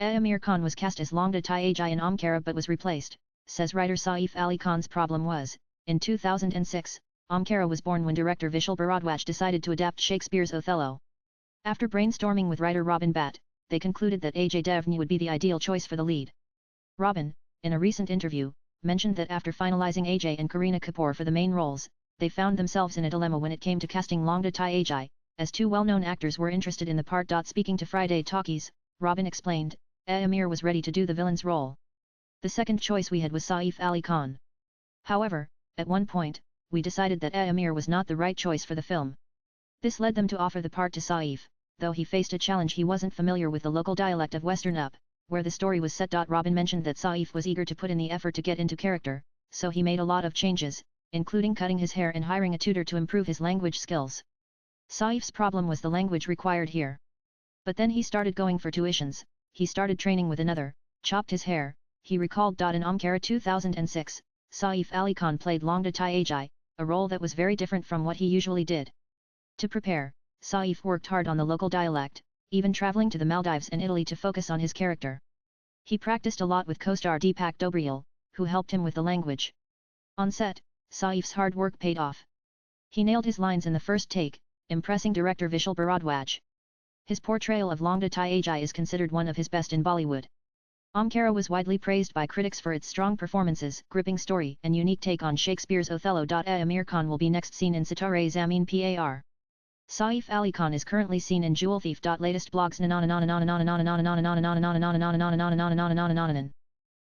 Aamir Khan was cast as Langda Tyagi in Omkara but was replaced, says writer Saif Ali Khan's problem was, in 2006, Omkara was born when director Vishal Bharadwaj decided to adapt Shakespeare's Othello. After brainstorming with writer Robin Bhatt, they concluded that Ajay Devgn would be the ideal choice for the lead. Robin, in a recent interview, mentioned that after finalizing Ajay and Kareena Kapoor for the main roles, they found themselves in a dilemma when it came to casting Langda Tyagi, as two well-known actors were interested in the part. Speaking to Friday Talkies, Robin explained, Aamir was ready to do the villain's role. The second choice we had was Saif Ali Khan. However, at one point, we decided that Aamir was not the right choice for the film. This led them to offer the part to Saif, though he faced a challenge. He wasn't familiar with the local dialect of Western Up, where the story was set. Robin mentioned that Saif was eager to put in the effort to get into character, so he made a lot of changes, including cutting his hair and hiring a tutor to improve his language skills. Saif's problem was the language required here. But then he started going for tuitions, he started training with another, chopped his hair, he recalled. In Omkara 2006, Saif Ali Khan played Langda Tyagi, a role that was very different from what he usually did. To prepare, Saif worked hard on the local dialect, even travelling to the Maldives and Italy to focus on his character. He practiced a lot with co-star Deepak Dobriyal, who helped him with the language. On set, Saif's hard work paid off. He nailed his lines in the first take, impressing director Vishal Bharadwaj. His portrayal of Langda Tyagi is considered one of his best in Bollywood. Omkara was widely praised by critics for its strong performances, gripping story and unique take on Shakespeare's Othello. Aamir Khan will be next seen in Sitare Zameen Par. Saif Ali Khan is currently seen in Jewel Thief. Latest blogs